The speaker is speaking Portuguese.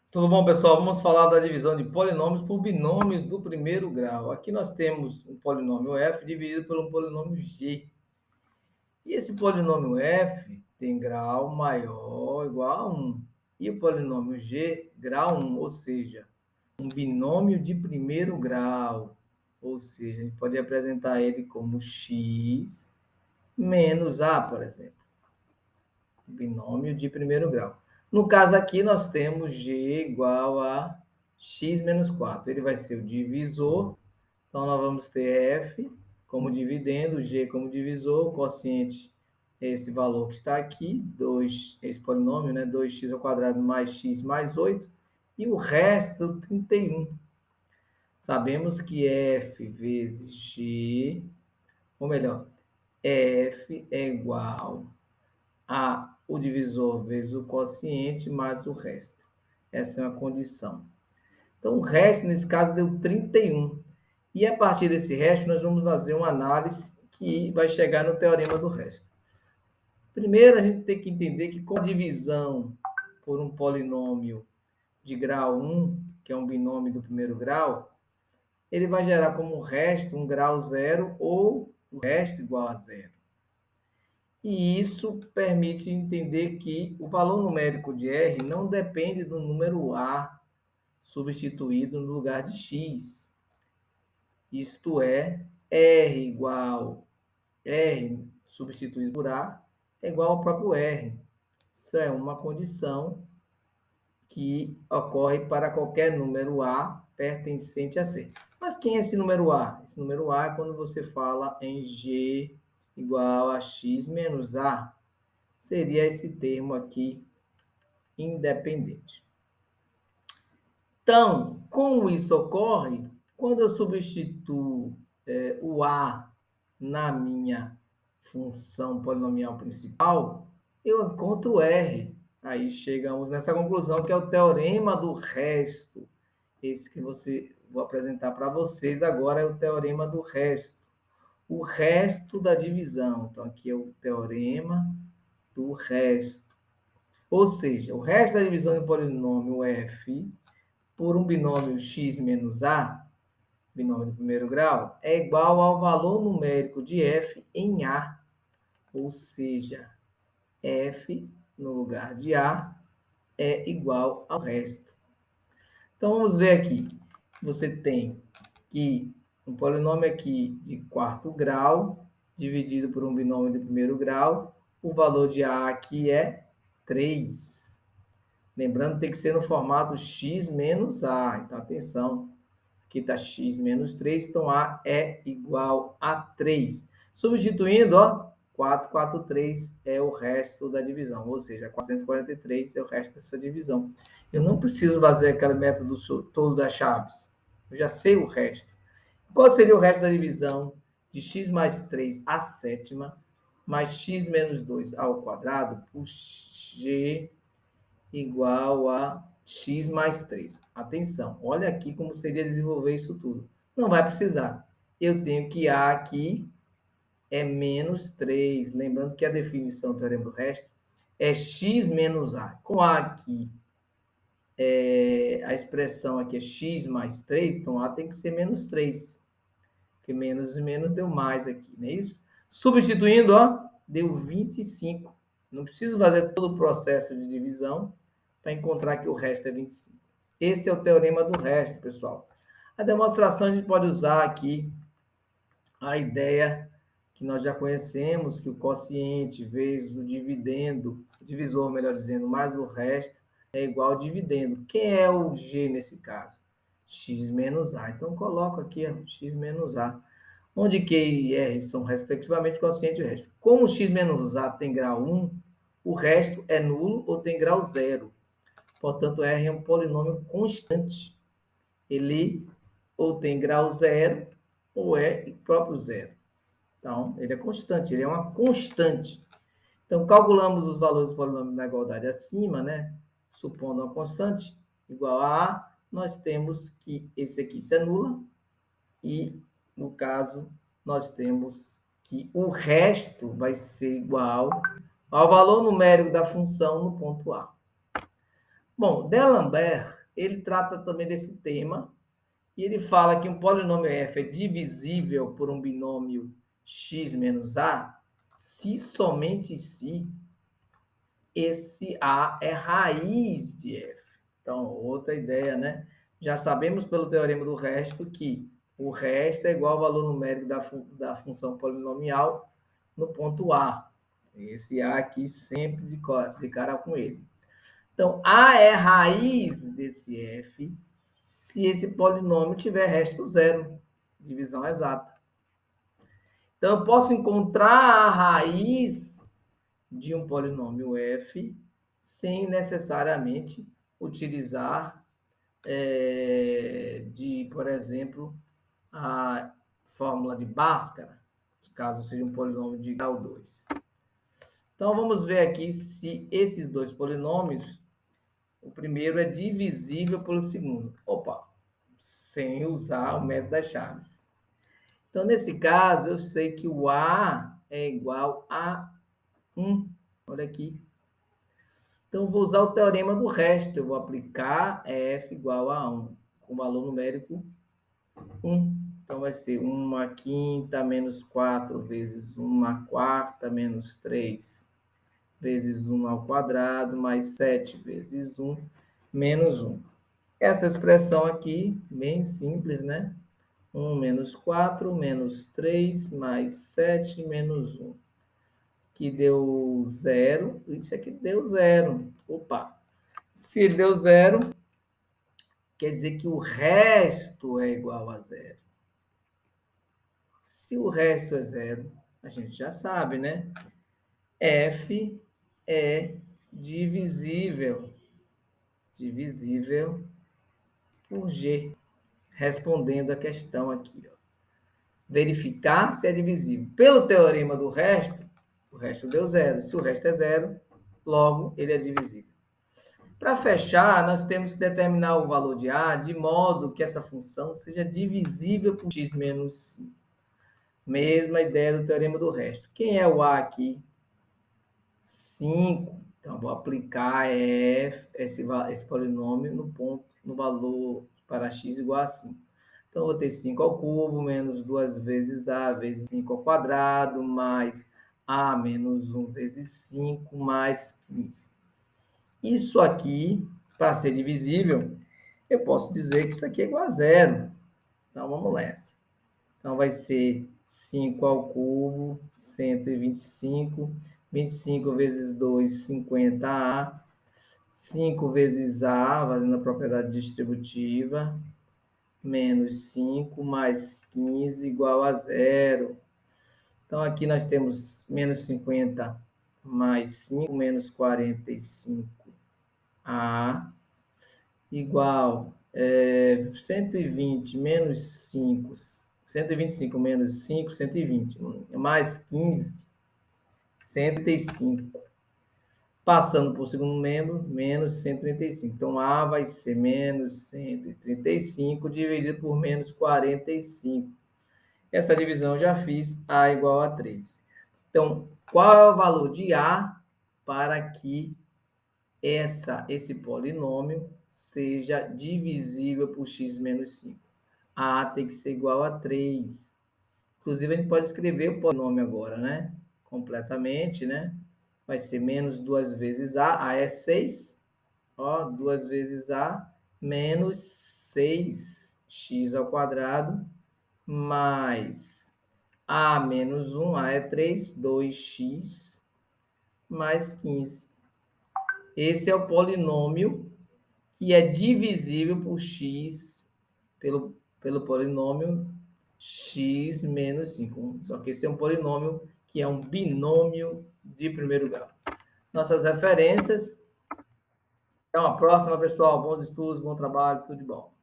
Tudo bom, pessoal? Vamos falar da divisão de polinômios por binômios do primeiro grau. Aqui nós temos um polinômio f dividido por um polinômio g. E esse polinômio f tem grau maior ou igual a 1. E o polinômio g, grau 1, ou seja, um binômio de primeiro grau. Ou seja, a gente pode apresentar ele como x menos a, por exemplo. Binômio de primeiro grau. No caso aqui, nós temos g igual a x menos 4. Ele vai ser o divisor. Então, nós vamos ter f como dividendo, g como divisor, o quociente é esse valor que está aqui, 2, esse polinômio, né? 2x ao quadrado mais x mais 8, e o resto, 31. Sabemos que f vezes g, ou melhor, f é igual a o divisor vezes o quociente mais o resto. Essa é uma condição. Então, o resto, nesse caso, deu 31. E a partir desse resto, nós vamos fazer uma análise que vai chegar no teorema do resto. Primeiro, a gente tem que entender que com a divisão por um polinômio de grau 1, que é um binômio do primeiro grau, ele vai gerar como resto um grau zero ou o resto igual a zero. E isso permite entender que o valor numérico de R não depende do número A substituído no lugar de X. Isto é, R igual R substituído por A é igual ao próprio R. Isso é uma condição que ocorre para qualquer número A pertencente a C. Mas quem é esse número A? Esse número A é quando você fala em G igual a X menos A. Seria esse termo aqui, independente. Então, como isso ocorre? Quando eu substituo o A na minha função polinomial principal, eu encontro o R. Aí chegamos nessa conclusão, que é o teorema do resto. Esse que vou apresentar para vocês agora é o teorema do resto. O resto da divisão. Então, aqui é o teorema do resto. Ou seja, o resto da divisão do polinômio f por um binômio x menos a, binômio do primeiro grau, é igual ao valor numérico de f em a. Ou seja, f no lugar de a é igual ao resto. Então, vamos ver aqui. Você tem que um polinômio aqui de quarto grau, dividido por um binômio de primeiro grau, o valor de a aqui é 3. Lembrando que tem que ser no formato x menos a. Então, atenção. Aqui está x menos 3, então a é igual a 3. Substituindo, ó, 443 é o resto da divisão, ou seja, 443 é o resto dessa divisão. Eu não preciso fazer aquele método todo das chaves. Eu já sei o resto. Qual seria o resto da divisão de x mais 3 à sétima, mais x menos 2 ao quadrado, por g igual a x mais 3. Atenção, olha aqui como seria desenvolver isso tudo. Não vai precisar. Eu tenho que A aqui é menos 3. Lembrando que a definição do teorema do resto é x menos A. Com A aqui, a expressão aqui é x mais 3, então A tem que ser menos 3. Porque menos e menos deu mais aqui, não é isso? Substituindo, ó, deu 25. Não preciso fazer todo o processo de divisão para encontrar que o resto é 25. Esse é o teorema do resto, pessoal. A demonstração a gente pode usar aqui a ideia que nós já conhecemos, que o quociente vezes o dividendo, o divisor, melhor dizendo, mais o resto, é igual ao dividendo. Quem é o G nesse caso? X menos A. Então, coloco aqui X menos A, onde Q e R são, respectivamente, quociente e o resto. Como o X menos A tem grau 1, o resto é nulo ou tem grau 0. Portanto, R é um polinômio constante. Ele ou tem grau 0 ou é próprio zero. Então, ele é constante, ele é uma constante. Então, calculamos os valores do polinômio na igualdade acima, né? Supondo uma constante igual a A, nós temos que esse aqui se anula e, no caso, nós temos que o resto vai ser igual ao valor numérico da função no ponto A. Bom, D'Alembert, ele trata também desse tema, e ele fala que um polinômio f é divisível por um binômio x menos a, se somente se esse a é raiz de f. Então, outra ideia, né? Já sabemos pelo teorema do resto que o resto é igual ao valor numérico da função polinomial no ponto A. Esse A aqui sempre de cara com ele. Então, A é raiz desse F se esse polinômio tiver resto zero, divisão exata. Então, eu posso encontrar a raiz de um polinômio F sem necessariamente utilizar, por exemplo, a fórmula de Bhaskara, caso seja um polinômio de grau 2. Então, vamos ver aqui se esses dois polinômios, o primeiro é divisível pelo segundo. Opa, sem usar o método das chaves. Então, nesse caso, eu sei que o A é igual a 1. Olha aqui. Então, vou usar o teorema do resto. Eu vou aplicar f igual a 1, com valor numérico 1. Então, vai ser 1/5 menos 4 vezes 1/4 menos 3 vezes 1 ao quadrado, mais 7 vezes 1 menos 1. Essa expressão aqui, bem simples, né? 1 menos 4 menos 3 mais 7 menos 1. Que deu 0. Isso aqui deu 0. Opa! Se deu 0, quer dizer que o resto é igual a 0. Se o resto é 0, a gente já sabe, né? F é divisível por G, respondendo a questão aqui. Ó. Verificar se é divisível. Pelo teorema do resto, o resto deu 0. Se o resto é 0, logo ele é divisível. Para fechar, nós temos que determinar o valor de A de modo que essa função seja divisível por x menos 5. Mesma ideia do teorema do resto. Quem é o A aqui? 5. Então, vou aplicar esse polinômio no valor para x igual a 5. Então, vou ter 5 ao cubo, menos 2 vezes A, vezes 5 ao quadrado, mais A menos 1 vezes 5, mais 15. Isso aqui, para ser divisível, eu posso dizer que isso aqui é igual a 0. Então, vamos nessa. Então, vai ser 5 ao cubo, 125. 25 vezes 2, 50A. 5 vezes A, fazendo a propriedade distributiva, menos 5, mais 15, igual a 0. Então, aqui nós temos menos 50 mais 5, menos 45A, igual 120 menos 5, 125 menos 5, 120, mais 15, 135. Passando por segundo membro, menos 135. Então, A vai ser menos 135 dividido por menos 45. Essa divisão eu já fiz, A igual a 3. Então, qual é o valor de A para que esse polinômio seja divisível por x menos 5? A tem que ser igual a 3. Inclusive, a gente pode escrever o polinômio agora, né? Completamente, né? Vai ser menos 2 vezes A é 6. Ó, 2 vezes A, menos 6x ao quadrado, mais A menos 1, A é 3, 2x, mais 15. Esse é o polinômio que é divisível por x, pelo polinômio x menos 5. Só que esse é um polinômio que é um binômio de primeiro grau. Nossas referências. Até uma próxima, pessoal. Bons estudos, bom trabalho, tudo de bom.